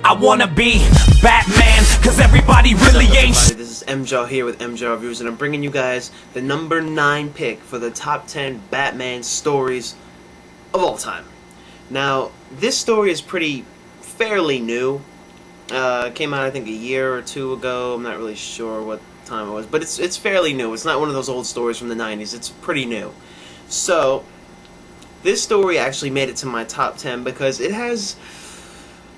I wanna be Batman, cause everybody really ain't shit. This is MJar here with MJar Reviews, and I'm bringing you guys the number 9 pick for the top 10 Batman stories of all time. Now, this story is fairly new. It came out I think a year or two ago. I'm not really sure what time it was, but it's fairly new. It's not one of those old stories from the 90s. It's pretty new. So, this story actually made it to my top 10 because it has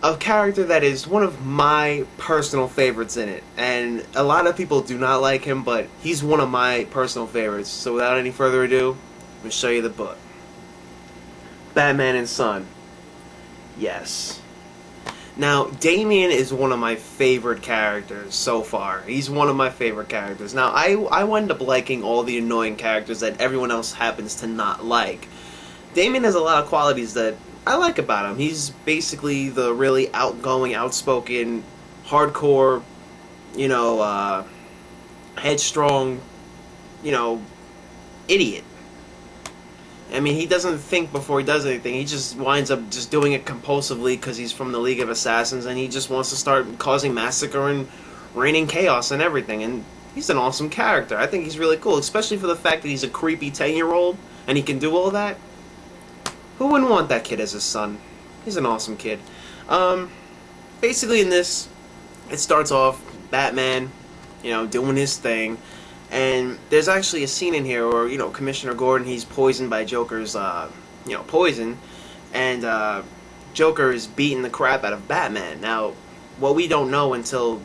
a character that is one of my personal favorites in it. And a lot of people do not like him, but he's one of my personal favorites. So without any further ado, I'm going to show you the book. Batman and Son. Yes. Now, Damian is one of my favorite characters so far. He's one of my favorite characters. Now, I wind up liking all the annoying characters that everyone else happens to not like. Damian has a lot of qualities that I like about him. He's basically the really outgoing, outspoken, hardcore, headstrong, idiot. I mean, he doesn't think before he does anything. He just winds up just doing it compulsively because he's from the League of Assassins, and he just wants to start causing massacre and raining chaos and everything. And he's an awesome character. I think he's really cool, especially for the fact that he's a creepy 10-year-old and he can do all that. Who wouldn't want that kid as his son? He's an awesome kid. Basically in this, it starts off Batman, doing his thing, and there's actually a scene in here where, Commissioner Gordon, he's poisoned by Joker's, poison, and Joker is beating the crap out of Batman. Now, what we don't know until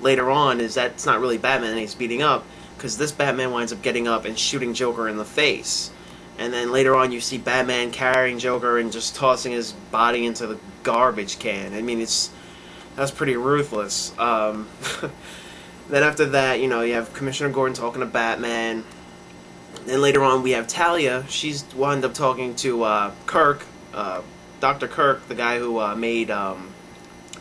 later on is that it's not really Batman that he's beating up, because this Batman winds up getting up and shooting Joker in the face. And then later on you see Batman carrying Joker and just tossing his body into the garbage can. I mean, that's pretty ruthless. Then after that, you have Commissioner Gordon talking to Batman. Then later on we have Talia. She's wound up talking to Kirk, Dr. Kirk, the guy who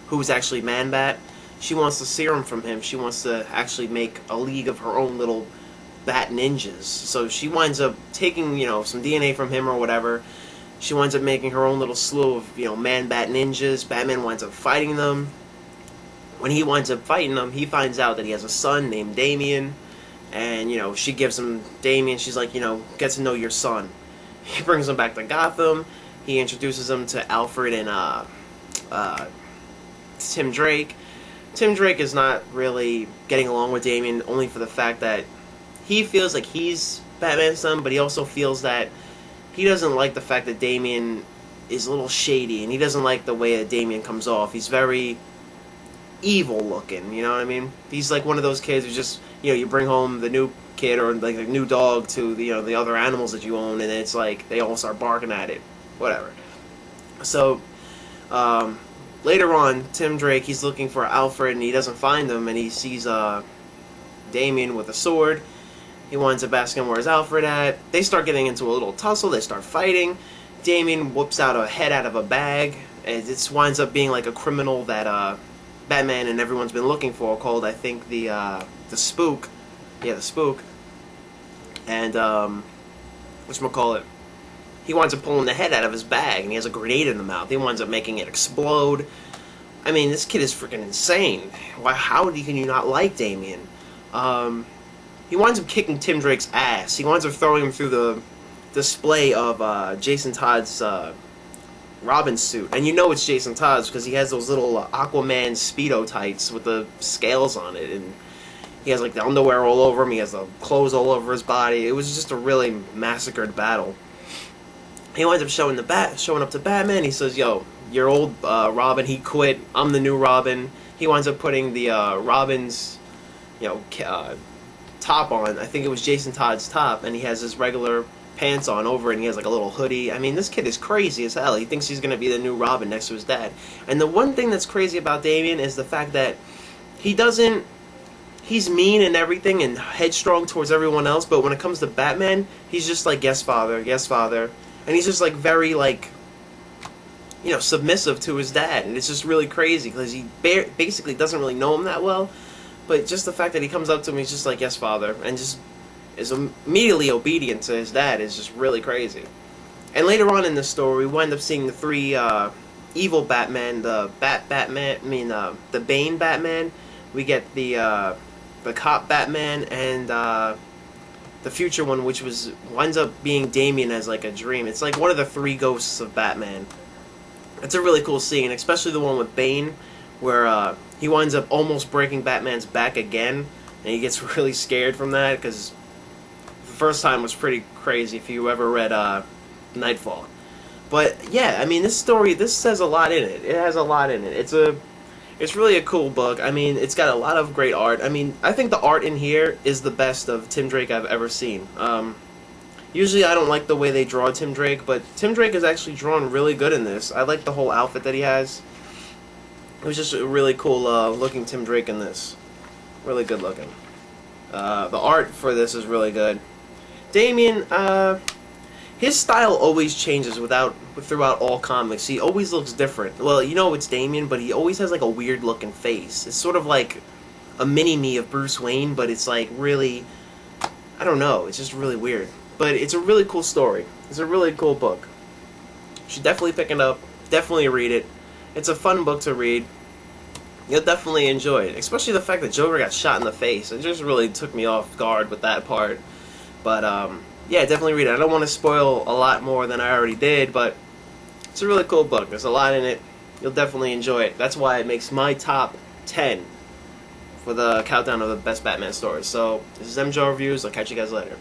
who was actually Man-Bat. She wants the serum from him. She wants to actually make a league of her own little Bat ninjas. So she winds up taking, some DNA from him or whatever. She winds up making her own little slew of, Man-Bat ninjas. Batman winds up fighting them. When he winds up fighting them, he finds out that he has a son named Damian. And, she gives him Damian. She's like, get to know your son. He brings him back to Gotham. He introduces him to Alfred and Tim Drake. Tim Drake is not really getting along with Damian, only for the fact that he feels like he's Batman's son, but he also feels that he doesn't like the fact that Damian is a little shady, and he doesn't like the way that Damian comes off. He's very evil looking, you know what I mean? He's like one of those kids who just, you bring home the new kid or like the new dog to the other animals that you own, and it's like they all start barking at it. Whatever. So, later on, Tim Drake, he's looking for Alfred, and he doesn't find him, and he sees Damian with a sword. He winds up asking where's Alfred at. They start getting into a little tussle. They start fighting. Damian whoops out a head out of a bag. And it winds up being like a criminal that Batman and everyone's been looking for, called, I think, the Spook. Yeah, the Spook. And, whatchamacallit, he winds up pulling the head out of his bag, and he has a grenade in the mouth. He winds up making it explode. I mean, this kid is freaking insane. How can you not like Damian? He winds up kicking Tim Drake's ass. He winds up throwing him through the display of Jason Todd's Robin suit. And it's Jason Todd's because he has those little Aquaman Speedo tights with the scales on it. And he has like the underwear all over him. He has the clothes all over his body. It was just a really massacred battle. He winds up showing up to Batman. He says, yo, your old Robin, he quit. I'm the new Robin. He winds up putting the Robin's, top on. I think it was Jason Todd's top, and he has his regular pants on over it, and he has like a little hoodie. I mean, this kid is crazy as hell. He thinks he's gonna be the new Robin next to his dad. And the one thing that's crazy about Damian is the fact that he's mean and everything and headstrong towards everyone else, but when it comes to Batman, he's just like, yes father, and he's just like very like, submissive to his dad. And it's just really crazy because he basically doesn't really know him that well. But just the fact that he comes up to him, he's just like, yes, father, and just is immediately obedient to his dad is just really crazy. And later on in the story, we wind up seeing the evil Batman, the the Bane Batman. We get the cop Batman, and the future one, which winds up being Damian as like a dream. It's like one of the three ghosts of Batman. It's a really cool scene, especially the one with Bane, where he winds up almost breaking Batman's back again, and he gets really scared from that, because the first time was pretty crazy if you ever read Nightfall. But yeah, I mean, this says a lot in it. It has a lot in it. It's really a cool book. I mean, it's got a lot of great art. I mean, I think the art in here is the best of Tim Drake I've ever seen. Usually I don't like the way they draw Tim Drake, but Tim Drake is actually drawn really good in this. I like the whole outfit that he has. It was just a really cool looking Tim Drake in this. Really good looking. The art for this is really good. Damian, his style always changes throughout all comics. He always looks different. Well, you know it's Damian, but he always has like a weird looking face. It's sort of like a mini-me of Bruce Wayne, but it's like really, I don't know, it's just really weird. But it's a really cool story. It's a really cool book. You should definitely pick it up. Definitely read it. It's a fun book to read. You'll definitely enjoy it. Especially the fact that Joker got shot in the face. It just really took me off guard with that part. But, yeah, definitely read it. I don't want to spoil a lot more than I already did, but it's a really cool book. There's a lot in it. You'll definitely enjoy it. That's why it makes my top 10 for the countdown of the best Batman stories. So, this is MJO Reviews. I'll catch you guys later.